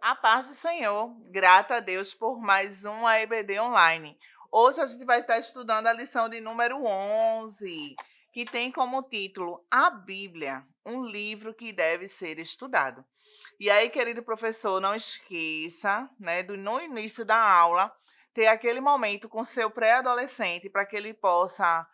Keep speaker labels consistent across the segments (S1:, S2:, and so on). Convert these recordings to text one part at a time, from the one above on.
S1: A paz do Senhor, grata a Deus por mais uma EBD online. Hoje a gente vai estar estudando a lição de número 11, que tem como título A Bíblia, um livro que deve ser estudado. E aí, querido professor, não esqueça, né, no início da aula, ter aquele momento com seu pré-adolescente para que ele possa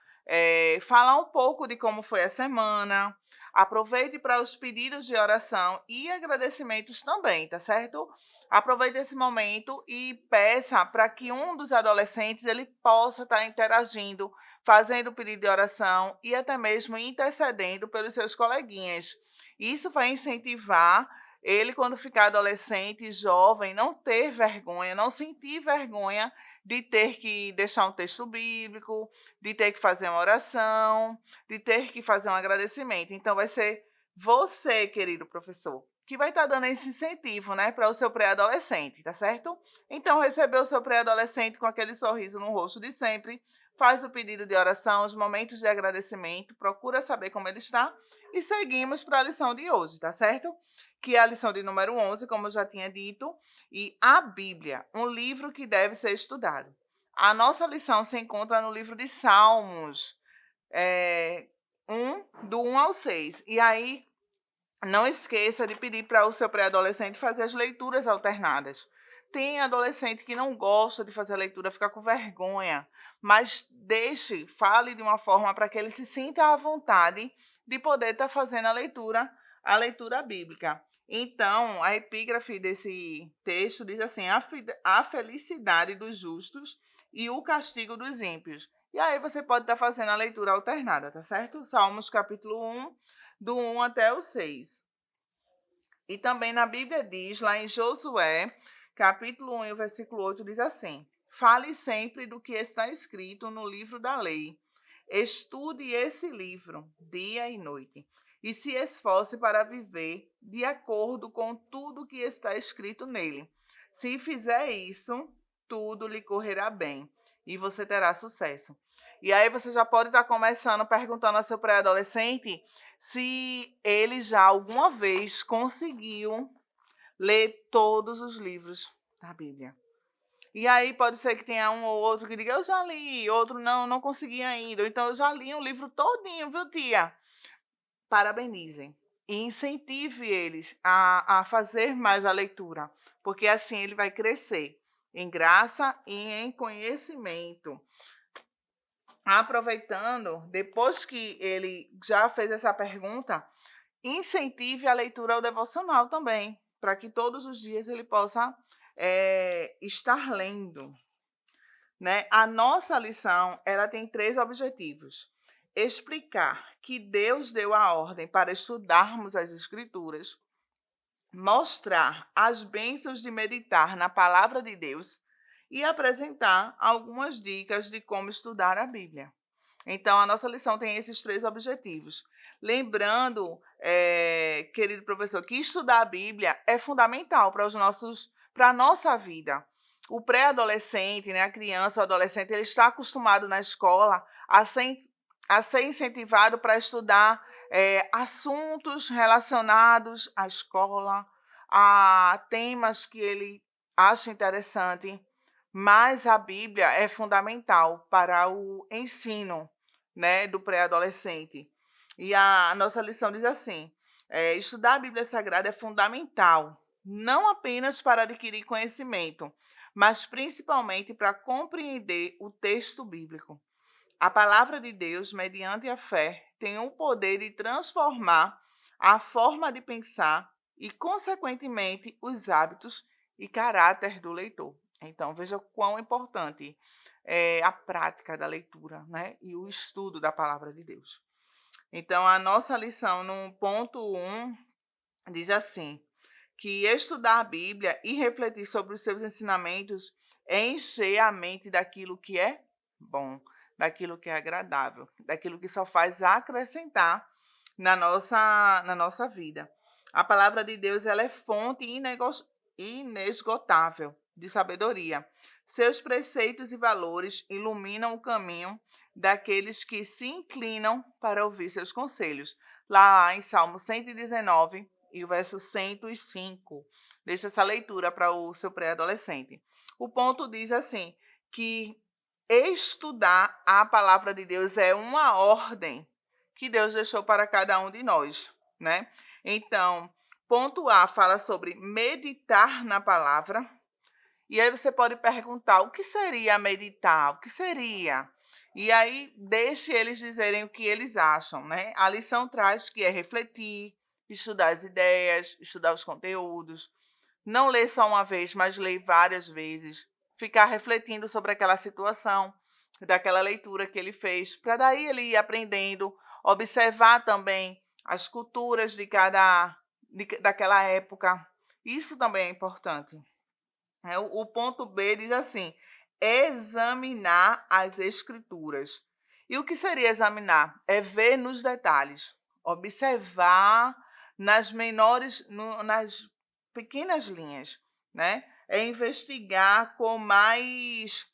S1: falar um pouco de como foi a semana. Aproveite para os pedidos de oração e agradecimentos também, tá certo? Aproveite esse momento e peça para que um dos adolescentes ele possa estar interagindo, fazendo pedido de oração e até mesmo intercedendo pelos seus coleguinhas. Isso vai incentivar ele, quando ficar adolescente, jovem, não ter vergonha, não sentir vergonha de ter que deixar um texto bíblico, de ter que fazer uma oração, de ter que fazer um agradecimento. Então, vai ser você, querido professor, que vai estar dando esse incentivo, né, para o seu pré-adolescente, tá certo? Então, recebeu o seu pré-adolescente com aquele sorriso no rosto de sempre, faz o pedido de oração, os momentos de agradecimento, procura saber como ele está e seguimos para a lição de hoje, tá certo? Que é a lição de número 11, como eu já tinha dito, e a Bíblia, um livro que deve ser estudado. A nossa lição se encontra no livro de Salmos, eh, do 1 ao 6. E aí, não esqueça de pedir para o seu pré-adolescente fazer as leituras alternadas. Tem adolescente que não gosta de fazer a leitura, fica com vergonha, mas deixe, fale de uma forma para que ele se sinta à vontade de poder estar fazendo a leitura bíblica. Então, a epígrafe desse texto diz assim: a felicidade dos justos e o castigo dos ímpios. E aí você pode estar fazendo a leitura alternada, tá certo? Salmos capítulo 1, do 1 até o 6. E também na Bíblia diz, lá em Josué, capítulo 1, versículo 8, diz assim: Fale sempre do que está escrito no livro da lei. Estude esse livro dia e noite, e se esforce para viver de acordo com tudo que está escrito nele. Se fizer isso, tudo lhe correrá bem e você terá sucesso. E aí você já pode estar começando perguntando ao seu pré-adolescente se ele já alguma vez conseguiu ler todos os livros da Bíblia. E aí pode ser que tenha um ou outro que diga, eu já li, outro não, não consegui ainda. Ou então, eu já li um livro todinho, viu, tia? Parabenizem e incentive eles a fazer mais a leitura, porque assim ele vai crescer em graça e em conhecimento. Aproveitando, depois que ele já fez essa pergunta, incentive a leitura ao devocional também, para que todos os dias ele possa estar lendo, né? A nossa lição ela tem três objetivos: explicar que Deus deu a ordem para estudarmos as Escrituras, mostrar as bênçãos de meditar na palavra de Deus e apresentar algumas dicas de como estudar a Bíblia. Então, a nossa lição tem esses três objetivos. Lembrando, querido professor, que estudar a Bíblia é fundamental para a nossa vida. O pré-adolescente, né, a criança, o adolescente, ele está acostumado na escola a ser incentivado para estudar assuntos relacionados à escola, a temas que ele acha interessante, mas a Bíblia é fundamental para o ensino, né, do pré-adolescente. E a nossa lição diz assim: estudar a Bíblia Sagrada é fundamental, não apenas para adquirir conhecimento, mas principalmente para compreender o texto bíblico. A palavra de Deus, mediante a fé, tem o poder de transformar a forma de pensar e, consequentemente, os hábitos e caráter do leitor. Então, veja quão importante é a prática da leitura, né, e o estudo da palavra de Deus. Então, a nossa lição no ponto 1 diz assim: que estudar a Bíblia e refletir sobre os seus ensinamentos é encher a mente daquilo que é bom, daquilo que é agradável, daquilo que só faz acrescentar na nossa vida. A palavra de Deus ela é fonte inesgotável de sabedoria. Seus preceitos e valores iluminam o caminho daqueles que se inclinam para ouvir seus conselhos. Lá em Salmo 119, e o verso 105. Deixa essa leitura para o seu pré-adolescente. O ponto diz assim, que estudar a palavra de Deus é uma ordem que Deus deixou para cada um de nós, né? Então, ponto A fala sobre meditar na palavra. E aí você pode perguntar, o que seria meditar? O que seria? E aí deixe eles dizerem o que eles acham, né? A lição traz que é refletir, estudar as ideias, estudar os conteúdos, não ler só uma vez, mas ler várias vezes, ficar refletindo sobre aquela situação, daquela leitura que ele fez, para daí ele ir aprendendo, observar também as culturas daquela época. Isso também é importante. O ponto B diz assim: examinar as escrituras. E o que seria examinar? É ver nos detalhes, observar nas pequenas linhas, né? É investigar com mais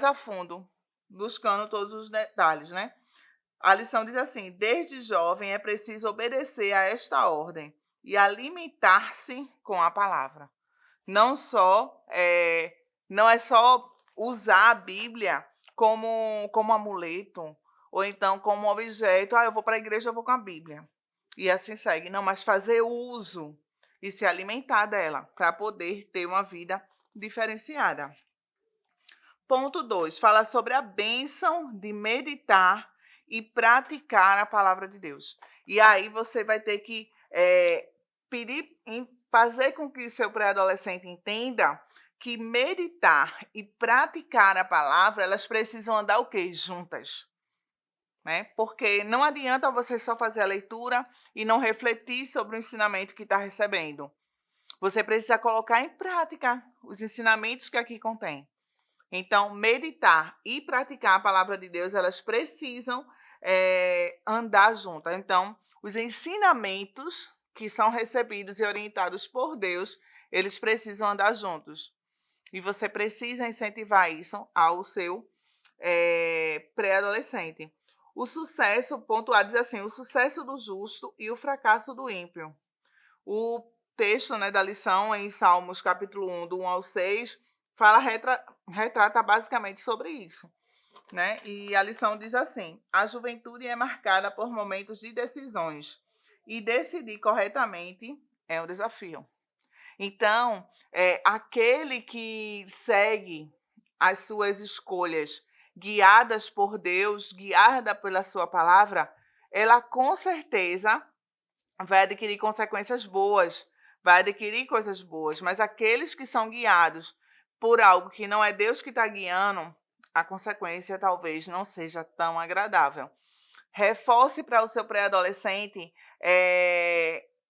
S1: a fundo, buscando todos os detalhes, né? A lição diz assim: desde jovem é preciso obedecer a esta ordem e alimentar-se com a palavra. Não só não é só usar a Bíblia como amuleto ou então como objeto. Eu vou para a igreja, eu vou com a Bíblia. E assim segue. Não, mas fazer uso e se alimentar dela para poder ter uma vida diferenciada. Ponto 2, fala sobre a bênção de meditar e praticar a palavra de Deus. E aí você vai ter que pedir, fazer com que seu pré-adolescente entenda que meditar e praticar a palavra, elas precisam andar o quê? Juntas. Né? Porque não adianta você só fazer a leitura e não refletir sobre o ensinamento que está recebendo. Você precisa colocar em prática os ensinamentos que aqui contém. Então, meditar e praticar a palavra de Deus, elas precisam andar juntas. Então, os ensinamentos que são recebidos e orientados por Deus, eles precisam andar juntos. E você precisa incentivar isso ao seu pré-adolescente. O sucesso, ponto A diz assim, o sucesso do justo e o fracasso do ímpio. O texto, né, da lição em Salmos capítulo 1, do 1 ao 6, retrata basicamente sobre isso. Né? E a lição diz assim: a juventude é marcada por momentos de decisões e decidir corretamente é um desafio. Então, aquele que segue as suas escolhas guiadas por Deus, guiada pela sua palavra, ela com certeza vai adquirir consequências boas, vai adquirir coisas boas, mas aqueles que são guiados por algo que não é Deus que está guiando, a consequência talvez não seja tão agradável. Reforce para o seu pré-adolescente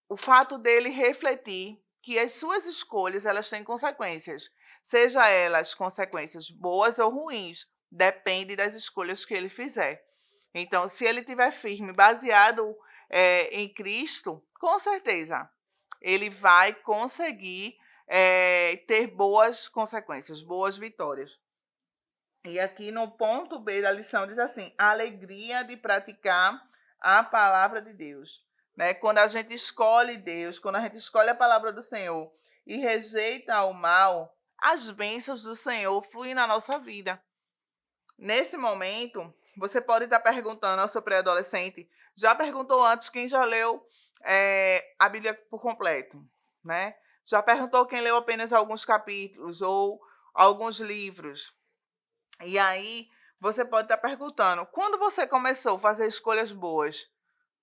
S1: o fato dele refletir que as suas escolhas elas têm consequências, seja elas consequências boas ou ruins, depende das escolhas que ele fizer. Então, se ele estiver firme, baseado em Cristo, com certeza ele vai conseguir ter boas consequências, boas vitórias. E aqui no ponto B da lição diz assim: a alegria de praticar a palavra de Deus. Né? Quando a gente escolhe Deus, quando a gente escolhe a palavra do Senhor e rejeita o mal, as bênçãos do Senhor fluem na nossa vida. Nesse momento, você pode estar perguntando ao seu pré-adolescente, já perguntou antes quem já leu a Bíblia por completo, né? Já perguntou quem leu apenas alguns capítulos ou alguns livros. E aí, você pode estar perguntando, quando você começou a fazer escolhas boas,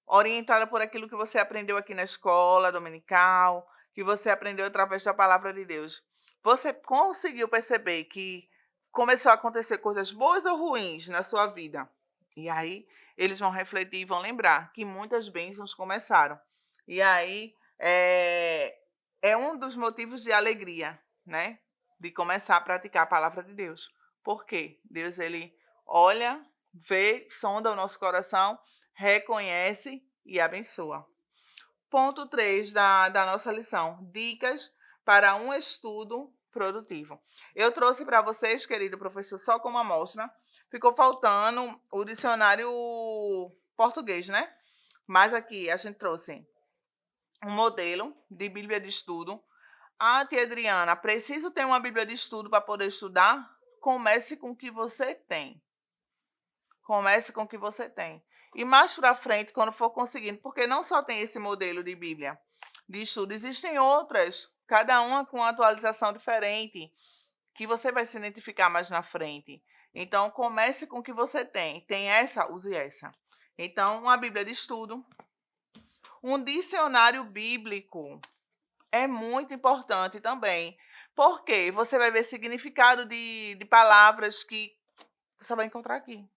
S1: orientada por aquilo que você aprendeu aqui na escola dominical, que você aprendeu através da palavra de Deus, você conseguiu perceber que começou a acontecer coisas boas ou ruins na sua vida? E aí, eles vão refletir e vão lembrar que muitas bênçãos começaram. E aí, é um dos motivos de alegria, né? De começar a praticar a palavra de Deus. Por quê? Deus, ele olha, vê, sonda o nosso coração, reconhece e abençoa. Ponto 3 da nossa lição: dicas para um estudo produtivo. Eu trouxe para vocês, querido professor, só como amostra. Ficou faltando o dicionário português, né? Mas aqui a gente trouxe um modelo de Bíblia de estudo. Ah, tia Adriana, preciso ter uma Bíblia de estudo para poder estudar? Comece com o que você tem. Comece com o que você tem. E mais para frente, quando for conseguindo, porque não só tem esse modelo de Bíblia de estudo, existem outras, cada uma com uma atualização diferente, que você vai se identificar mais na frente. Então, comece com o que você tem. Tem essa, use essa. Então, uma Bíblia de estudo, um dicionário bíblico é muito importante também, porque você vai ver significado de palavras que você vai encontrar aqui.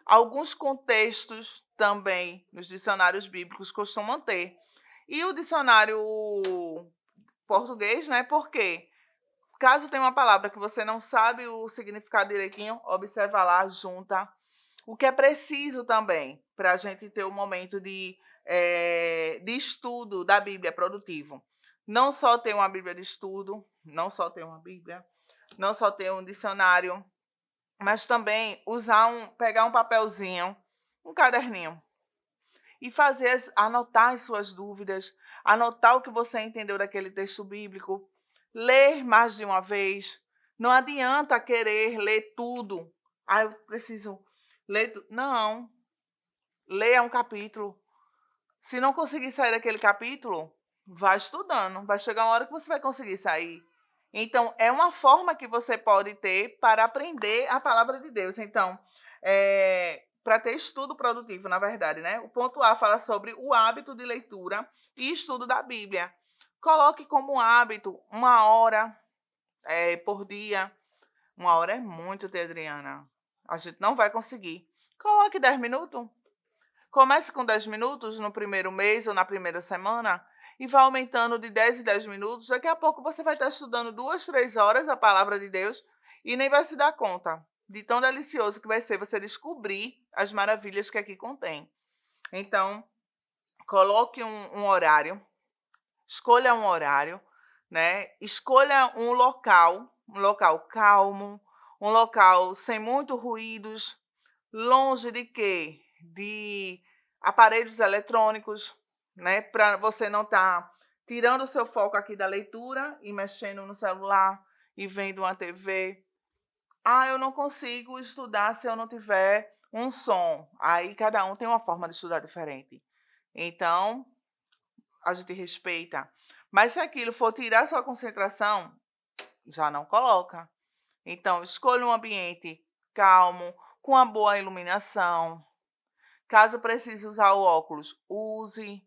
S1: Alguns contextos também nos dicionários bíblicos costumam ter. E o dicionário português, né? Porque caso tenha uma palavra que você não sabe o significado direitinho, observa lá, junta. O que é preciso também para a gente ter um momento de estudo da Bíblia produtivo. Não só ter uma Bíblia de estudo, não só ter uma Bíblia, não só ter um dicionário, mas também pegar um papelzinho, um caderninho e anotar as suas dúvidas, anotar o que você entendeu daquele texto bíblico, ler mais de uma vez. Não adianta querer ler tudo. Ah, eu preciso ler tudo. Não. Leia um capítulo. Se não conseguir sair daquele capítulo, vá estudando. Vai chegar uma hora que você vai conseguir sair. Então, é uma forma que você pode ter para aprender a palavra de Deus. Então, para ter estudo produtivo, na verdade, né? O ponto A fala sobre o hábito de leitura e estudo da Bíblia. Coloque como hábito 1 hora por dia. 1 hora é muito, tia Adriana. A gente não vai conseguir. Coloque 10 minutos. Comece com 10 minutos no primeiro mês ou na primeira semana e vá aumentando de 10 em 10 minutos. Daqui a pouco você vai estar estudando 2, 3 horas a palavra de Deus e nem vai se dar conta de tão delicioso que vai ser você descobrir as maravilhas que aqui contém. Então, coloque um horário, escolha um horário, né? Escolha um local calmo, um local sem muito ruídos, longe de quê? De aparelhos eletrônicos, né? Para você não estar tirando o seu foco aqui da leitura e mexendo no celular e vendo uma TV. Ah, eu não consigo estudar se eu não tiver um som. Aí cada um tem uma forma de estudar diferente. Então, a gente respeita. Mas se aquilo for tirar sua concentração, já não coloca. Então, escolha um ambiente calmo, com uma boa iluminação. Caso precise usar o óculos, use,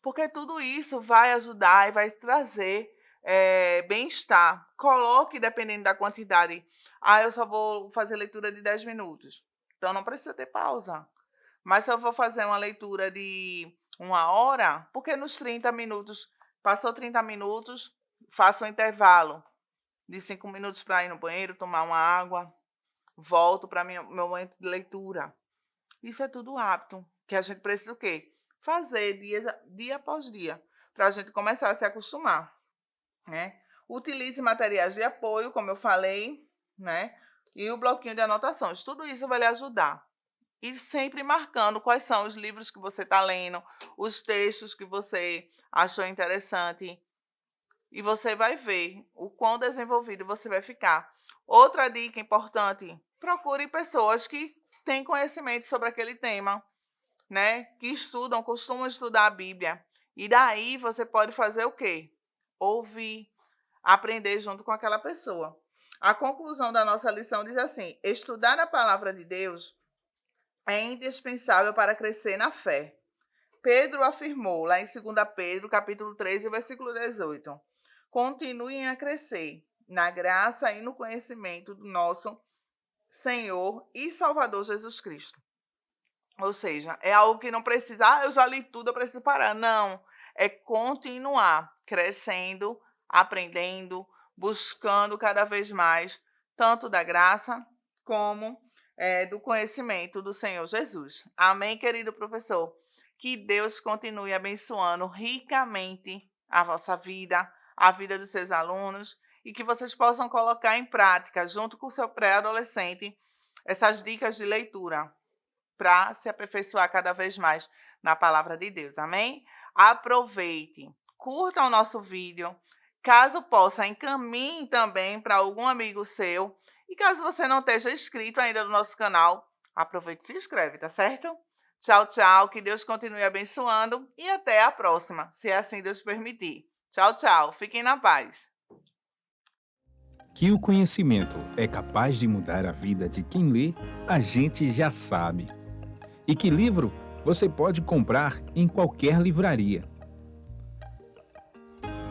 S1: porque tudo isso vai ajudar e vai trazer bem-estar. Coloque, dependendo da quantidade. Ah, eu só vou fazer leitura de 10 minutos. Então, não precisa ter pausa. Mas se eu vou fazer uma leitura de 1 hora, porque nos 30 minutos, passou 30 minutos, faço um intervalo de 5 minutos para ir no banheiro, tomar uma água, volto para meu momento de leitura. Isso é tudo hábito, que a gente precisa o quê? Fazer dia após dia, para a gente começar a se acostumar, né? Utilize materiais de apoio, como eu falei, né? E o bloquinho de anotações. Tudo isso vai lhe ajudar. E sempre marcando quais são os livros que você está lendo, os textos que você achou interessante. E você vai ver o quão desenvolvido você vai ficar. Outra dica importante: procure pessoas que têm conhecimento sobre aquele tema, né? Que estudam, costumam estudar a Bíblia. E daí você pode fazer o quê? Ouvir, aprender junto com aquela pessoa. A conclusão da nossa lição diz assim: estudar a palavra de Deus é indispensável para crescer na fé. Pedro afirmou lá em 2 Pedro, capítulo 13, versículo 18: continuem a crescer na graça e no conhecimento do nosso Senhor e Salvador Jesus Cristo. Ou seja, é algo que não precisa, eu já li tudo, eu preciso parar. Não, é continuar crescendo, aprendendo, buscando cada vez mais, tanto da graça como do conhecimento do Senhor Jesus. Amém, querido professor? Que Deus continue abençoando ricamente a vossa vida, a vida dos seus alunos, e que vocês possam colocar em prática, junto com o seu pré-adolescente, essas dicas de leitura para se aperfeiçoar cada vez mais na palavra de Deus. Amém? Aproveite, curta o nosso vídeo. Caso possa, encaminhe também para algum amigo seu. E caso você não esteja inscrito ainda no nosso canal, aproveite e se inscreve, tá certo? Tchau, tchau, que Deus continue abençoando e até a próxima, se assim Deus permitir. Tchau, tchau, fiquem na paz.
S2: Que o conhecimento é capaz de mudar a vida de quem lê, a gente já sabe. E que livro você pode comprar em qualquer livraria.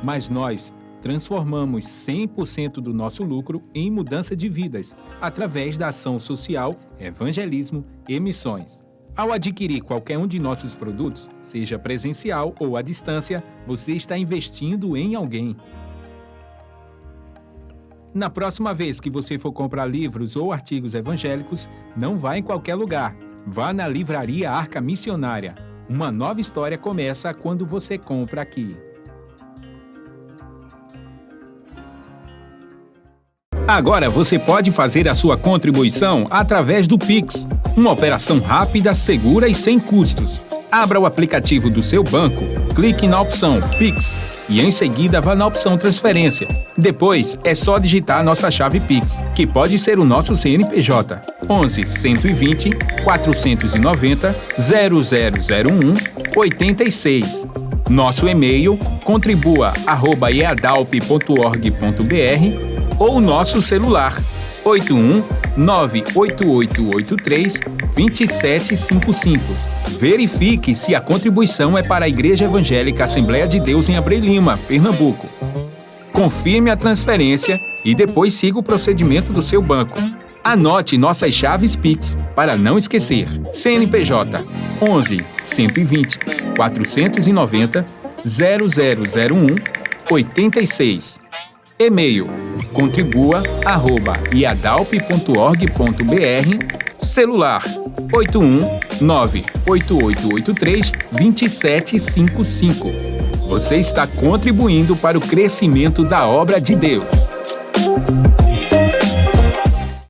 S2: Mas nós transformamos 100% do nosso lucro em mudança de vidas, através da ação social, evangelismo e missões. Ao adquirir qualquer um de nossos produtos, seja presencial ou à distância, você está investindo em alguém. Na próxima vez que você for comprar livros ou artigos evangélicos, não vá em qualquer lugar. Vá na Livraria Arca Missionária. Uma nova história começa quando você compra aqui. Agora você pode fazer a sua contribuição através do Pix. Uma operação rápida, segura e sem custos. Abra o aplicativo do seu banco, clique na opção Pix e em seguida vá na opção Transferência. Depois é só digitar a nossa chave Pix, que pode ser o nosso CNPJ 11 120 490 0001 86. Nosso e-mail contribua@eadalp.org.br ou nosso celular 81 98883 2755. Verifique se a contribuição é para a Igreja Evangélica Assembleia de Deus em Abreu Lima, Pernambuco. Confirme a transferência e depois siga o procedimento do seu banco. Anote nossas chaves Pix para não esquecer. CNPJ 11 120 490 0001 86. E-mail contribua@iadalp.org.br. Celular 81 98883 2755. Você está contribuindo para o crescimento da obra de Deus.